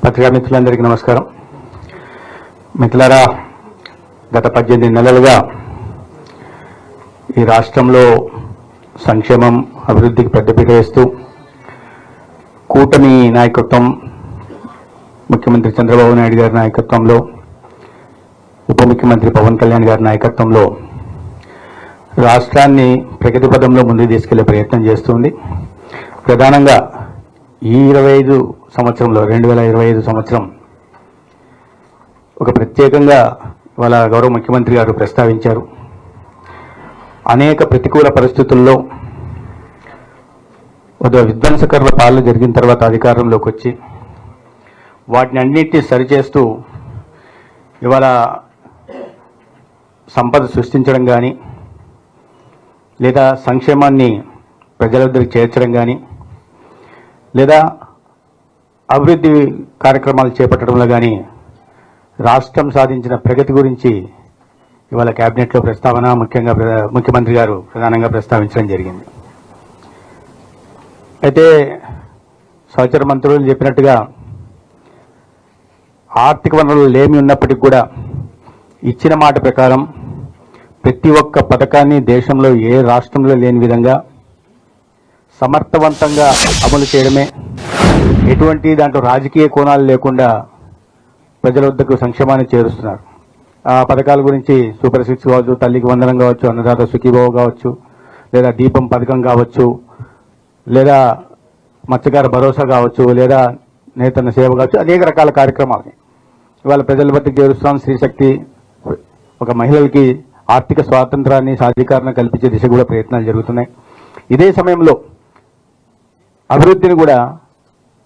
పత్రికా మిత్రులందరికీ నమస్కారం. మిత్రులారా, గత 18 నెలలుగా ఈ రాష్ట్రంలో సంక్షేమం, అభివృద్ధికి పెద్దపీట వేస్తూ కూటమి నాయకత్వం, ముఖ్యమంత్రి చంద్రబాబు నాయుడు గారి నాయకత్వంలో, ఉప ముఖ్యమంత్రి పవన్ కళ్యాణ్ గారి నాయకత్వంలో రాష్ట్రాన్ని ప్రగతి పదంలో ముందుకు తీసుకెళ్లే ప్రయత్నం చేస్తుంది. ప్రధానంగా ఈ 2025 సంవత్సరం ఒక ప్రత్యేకంగా వాళ్ళ గౌరవ ముఖ్యమంత్రి గారు ప్రస్తావించారు. అనేక ప్రతికూల పరిస్థితుల్లో ఒక విధ్వంసకర పాలన జరిగిన తర్వాత అధికారంలోకి వచ్చి వాటిని అన్నింటినీ సరిచేస్తూ ఇవాళ సంపద సృష్టించడం కానీ, లేదా సంక్షేమాన్ని ప్రజల దగ్గరికి చేర్చడం కానీ, లేదా అభివృద్ధి కార్యక్రమాలు చేపట్టడంలో కానీ రాష్ట్రం సాధించిన ప్రగతి గురించి ఇవాళ కేబినెట్లో ప్రస్తావన ముఖ్యంగా ముఖ్యమంత్రి గారు ప్రధానంగా ప్రస్తావించడం జరిగింది. అయితే సహచర మంత్రులు చెప్పినట్టుగా ఆర్థిక వనరులు లేమి ఉన్నప్పటికీ కూడా ఇచ్చిన మాట ప్రకారం ప్రతి ఒక్క పథకాన్ని దేశంలో ఏ రాష్ట్రంలో లేని విధంగా సమర్థవంతంగా అమలు చేయడమే, ఎటువంటి దాంట్లో రాజకీయ కోణాలు లేకుండా ప్రజల వద్దకు సంక్షేమాన్ని చేరుస్తున్నారు. ఆ పథకాల గురించి సూపర్ 6 కావచ్చు, తల్లికి వందనం కావచ్చు, అన్నదాత సుఖీభవ కావచ్చు, లేదా దీపం పథకం కావచ్చు, లేదా మత్స్యకార భరోసా కావచ్చు, లేదా నేతన్న సేవ కావచ్చు, అనేక రకాల కార్యక్రమాలు ఇవాళ ప్రజల వద్దకు చేరుస్తాం. స్త్రీశక్తి, ఒక మహిళలకి ఆర్థిక స్వాతంత్రాన్ని, సాధికారణ కల్పించే దిశ కూడా ప్రయత్నాలు జరుగుతున్నాయి. ఇదే సమయంలో అభివృద్ధిని కూడా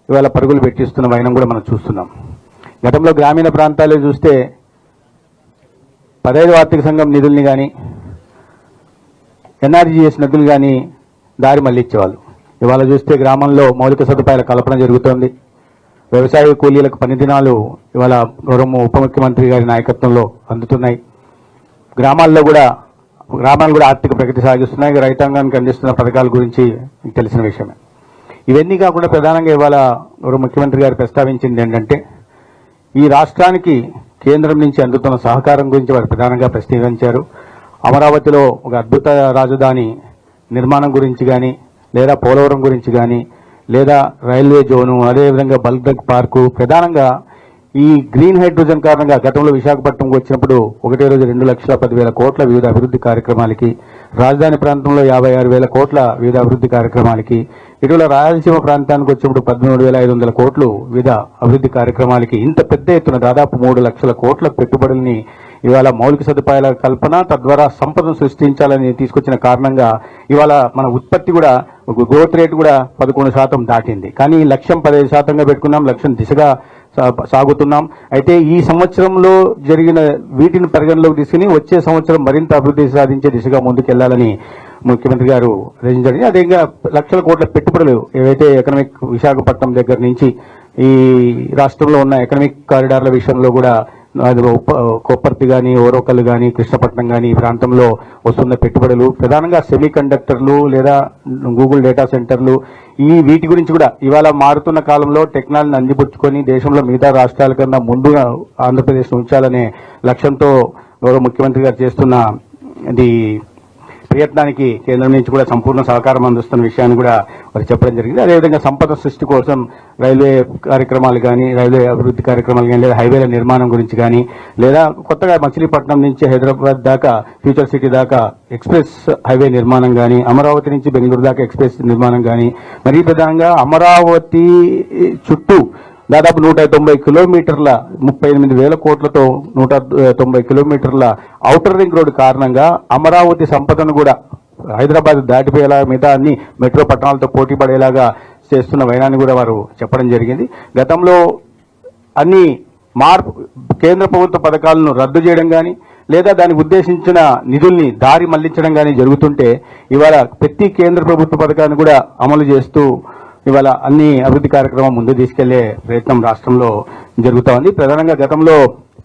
ఇవాళ పరుగులు పెట్టిస్తున్న వైనం కూడా మనం చూస్తున్నాం. గతంలో గ్రామీణ ప్రాంతాల్లో చూస్తే 15వ ఆర్థిక సంఘం నిధుల్ని కానీ, ఎన్ఆర్జీఎస్ నిధులు కానీ దారి మళ్లించేవాళ్ళు. ఇవాళ చూస్తే గ్రామంలో మౌలిక సదుపాయాల కల్పన జరుగుతోంది. వ్యవసాయ కూలీలకు పని దినాలు ఇవాళ గౌరవ ఉప ముఖ్యమంత్రి గారి నాయకత్వంలో అందుతున్నాయి. గ్రామాలు కూడా ఆర్థిక ప్రగతి సాగిస్తున్నాయి. రైతాంగానికి అందిస్తున్న పథకాల గురించి మీకు తెలిసిన విషయమే. ఇవన్నీ కాకుండా ప్రధానంగా ఇవాళ గౌరవ ముఖ్యమంత్రి గారు ప్రస్తావించింది ఏంటంటే, ఈ రాష్ట్రానికి కేంద్రం నుంచి అందుతున్న సహకారం గురించి వారు ప్రధానంగా ప్రస్తావించారు. అమరావతిలో ఒక అద్భుత రాజధాని నిర్మాణం గురించి కానీ, లేదా పోలవరం గురించి కానీ, లేదా రైల్వే జోను, అదేవిధంగా బల్క్ పార్కు, ప్రధానంగా ఈ గ్రీన్ హైడ్రోజన్ కారణంగా గతంలో విశాఖపట్నంకు వచ్చినప్పుడు ఒకటే రోజు 2,10,000 కోట్ల వివిధ అభివృద్ధి కార్యక్రమాలకి, రాజధాని ప్రాంతంలో 56,000 కోట్ల వివిధ అభివృద్ధి కార్యక్రమాలకి, ఇటీవల రాయలసీమ ప్రాంతానికి వచ్చినప్పుడు 13,500 కోట్లు వివిధ అభివృద్ధి కార్యక్రమాలకి, ఇంత పెద్ద ఎత్తున దాదాపు 3 లక్షల కోట్ల పెట్టుబడుల్ని ఇవాళ మౌలిక సదుపాయాల కల్పన, తద్వారా సంపదను సృష్టించాలని తీసుకొచ్చిన కారణంగా ఇవాళ మన ఉత్పత్తి కూడా, గ్రోత్ రేట్ కూడా 11% దాటింది. కానీ లక్ష్యం 15%గా పెట్టుకున్నాం, లక్ష్యం దిశగా సాగుతున్నాం. అయితే ఈ సంవత్సరంలో జరిగిన వీటిని పరిగణలోకి తీసుకుని వచ్చే సంవత్సరం మరింత అభివృద్ధి సాధించే దిశగా ముందుకెళ్లాలని ముఖ్యమంత్రి గారు రచించారు. అదేవిధంగా లక్షల కోట్ల పెట్టుబడులు ఏవైతే ఎకనామిక్ విశాఖపట్నం దగ్గర నుంచి ఈ రాష్ట్రంలో ఉన్న ఎకనామిక్ కారిడార్ల విషయంలో కూడా కొప్పర్తి కానీ, ఓరోకల్ కానీ, కృష్ణపట్నం కానీ ఈ ప్రాంతంలో వస్తున్న పెట్టుబడులు, ప్రధానంగా సెమీ కండక్టర్లు లేదా గూగుల్ డేటా సెంటర్లు, వీటి గురించి కూడా ఇవాళ మారుతున్న కాలంలో టెక్నాలజీని అందిపుచ్చుకొని దేశంలో మిగతా రాష్ట్రాల కన్నా ముందుగా ఆంధ్రప్రదేశ్ ఉంచాలనే లక్ష్యంతో గౌరవ ముఖ్యమంత్రి గారు చేస్తున్న ఇది ప్రయత్నానికి కేంద్రం నుంచి కూడా సంపూర్ణ సహకారం అందిస్తున్న విషయాన్ని కూడా వారు చెప్పడం జరిగింది. అదేవిధంగా సంపద సృష్టి కోసం రైల్వే కార్యక్రమాలు కానీ, రైల్వే అభివృద్ధి కార్యక్రమాలు కానీ, లేదా హైవేల నిర్మాణం గురించి కానీ, లేదా కొత్తగా మచిలీపట్నం నుంచి హైదరాబాద్ దాకా ఫ్యూచర్ సిటీ దాకా ఎక్స్ప్రెస్ హైవే నిర్మాణం కానీ, అమరావతి నుంచి బెంగళూరు దాకా ఎక్స్ప్రెస్ నిర్మాణం కానీ, మరీ ప్రధానంగా అమరావతి చుట్టూ దాదాపు 190 కిలోమీటర్ల 38,000 కోట్లతో 190 కిలోమీటర్ల ఔటర్ రింగ్ రోడ్డు కారణంగా అమరావతి సంపదను కూడా హైదరాబాద్ దాటిపోయేలా, మిగతా అన్ని మెట్రో పట్టణాలతో పోటీ పడేలాగా చేస్తున్న వైనాన్ని కూడా వారు చెప్పడం జరిగింది. గతంలో అన్ని కేంద్ర ప్రభుత్వ పథకాలను రద్దు చేయడం కానీ, లేదా దానికి ఉద్దేశించిన నిధుల్ని దారి మళ్లించడం కానీ జరుగుతుంటే ఇవాళ ప్రతి కేంద్ర ప్రభుత్వ పథకాన్ని కూడా అమలు చేస్తూ ఇవాళ అన్ని అభివృద్ధి కార్యక్రమం ముందు తీసుకెళ్లే ప్రయత్నం రాష్ట్రంలో జరుగుతూ ఉంది. ప్రధానంగా గతంలో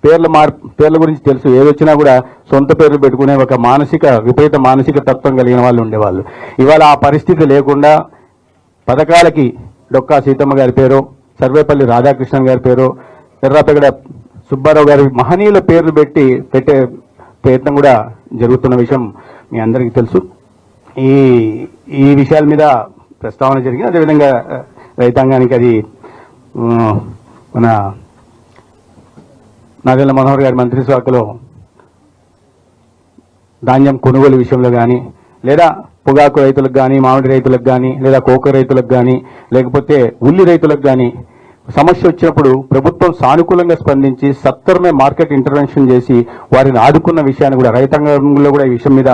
పేర్ల గురించి తెలుసు, ఏదొచ్చినా కూడా సొంత పేర్లు పెట్టుకునే ఒక విపరీత మానసిక తత్వం కలిగిన వాళ్ళు ఉండేవాళ్ళు. ఇవాళ ఆ పరిస్థితి లేకుండా పథకాలకి డొక్కా సీతమ్మ గారి పేరు, సర్వేపల్లి రాధాకృష్ణన్ గారి పేరు, ఎర్రాపెగడ సుబ్బారావు గారి మహనీయుల పేర్లు పెట్టే ప్రయత్నం కూడా జరుగుతున్న విషయం మీ అందరికీ తెలుసు. ఈ విషయాల మీద ప్రస్తావన జరిగింది. అదేవిధంగా రైతాంగానికి అది మన నాదెళ్ల మనోహర్ గారి మంత్రి శాఖలో ధాన్యం కొనుగోలు విషయంలో కానీ, లేదా పొగాకు రైతులకు కానీ, మామిడి రైతులకు కానీ, లేదా కోక రైతులకు కానీ, లేకపోతే ఉల్లి రైతులకు కానీ సమస్య వచ్చినప్పుడు ప్రభుత్వం సానుకూలంగా స్పందించి సత్వరమే మార్కెట్ ఇంటర్వెన్షన్ చేసి వారిని ఆదుకున్న విషయాన్ని కూడా రైతాంగంలో కూడా ఈ విషయం మీద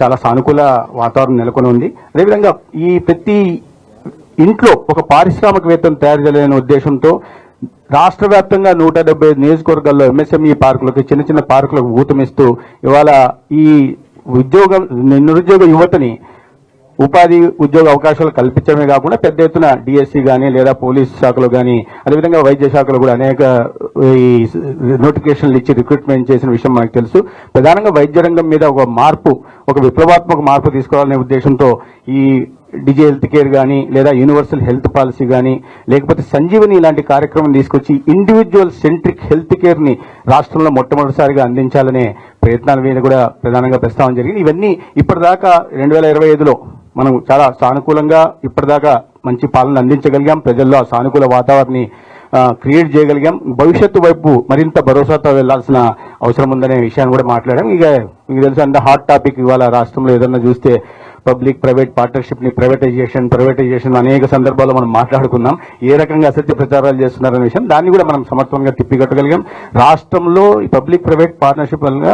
చాలా సానుకూల వాతావరణం నెలకొని ఉంది. అదేవిధంగా ఈ ప్రతి ఇంట్లో ఒక పారిశ్రామికవేత్తను తయారు చేయాలనే ఉద్దేశంతో రాష్ట్ర వ్యాప్తంగా 175 నియోజకవర్గాల్లో ఎంఎస్ఎంఈ పార్కులకు, చిన్న చిన్న పార్కులకు ఊతమిస్తూ ఇవాళ ఈ నిరుద్యోగ యువతని ఉపాధి ఉద్యోగ అవకాశాలు కల్పించడమే కాకుండా పెద్ద ఎత్తున డిఎస్సి కానీ, లేదా పోలీస్ శాఖలో కానీ, అదేవిధంగా వైద్య శాఖలో కూడా అనేక ఈ నోటిఫికేషన్లు ఇచ్చి రిక్రూట్మెంట్ చేసిన విషయం మనకు తెలుసు. ప్రధానంగా వైద్య రంగం మీద ఒక విప్లవాత్మక మార్పు తీసుకురావాలనే ఉద్దేశంతో ఈ డిజి హెల్త్ కేర్ కానీ, లేదా యూనివర్సల్ హెల్త్ పాలసీ కానీ, లేకపోతే సంజీవని ఇలాంటి కార్యక్రమం తీసుకొచ్చి ఇండివిజువల్ సెంట్రిక్ హెల్త్ కేర్ ని రాష్ట్రంలో మొట్టమొదటిసారిగా అందించాలనే ప్రయత్నాల మీద కూడా ప్రధానంగా ప్రస్తావన జరిగింది. ఇవన్నీ ఇప్పటిదాకా 2025లో మనం చాలా సానుకూలంగా ఇప్పటిదాకా మంచి పాలన అందించగలిగాం. ప్రజల్లో ఆ సానుకూల వాతావరణాన్ని క్రియేట్ చేయగలిగాం. భవిష్యత్తు వైపు మరింత భరోసాతో వెళ్లాల్సిన అవసరం ఉందనే విషయాన్ని కూడా మాట్లాడాం. ఇక మీకు తెలుసు, అంత హాట్ టాపిక్ ఇవాళ రాష్ట్రంలో ఏదన్నా చూస్తే పబ్లిక్ ప్రైవేట్ పార్ట్నర్షిప్ ని ప్రైవేటైజేషన్ అనేక సందర్భాల్లో మనం మాట్లాడుకున్నాం. ఏ రకంగా అసత్య ప్రచారాలు చేస్తున్నారనే విషయం దాన్ని కూడా మనం సమర్థవంతంగా తిప్పికొట్టగలిగాం. రాష్ట్రంలో ఈ పబ్లిక్ ప్రైవేట్ పార్ట్నర్షిప్ వల్ల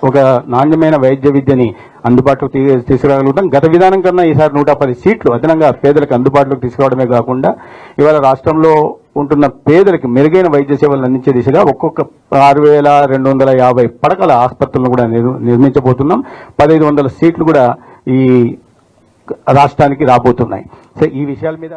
ఒక నాణ్యమైన వైద్య విద్యని అందుబాటులోకి తీసుకురాగలుగుతాం. గత విధానం కన్నా ఈసారి 110 సీట్లు అదనంగా పేదలకు అందుబాటులోకి తీసుకురావడమే కాకుండా ఇవాళ రాష్ట్రంలో ఉంటున్న పేదలకు మెరుగైన వైద్య సేవలు అందించే దిశగా ఒక్కొక్క 6,250 పడకల ఆసుపత్రులను కూడా నిర్మించబోతున్నాం. 1,500 సీట్లు కూడా ఈ రాష్ట్రానికి రాబోతున్నాయి. సో ఈ విషయాల మీద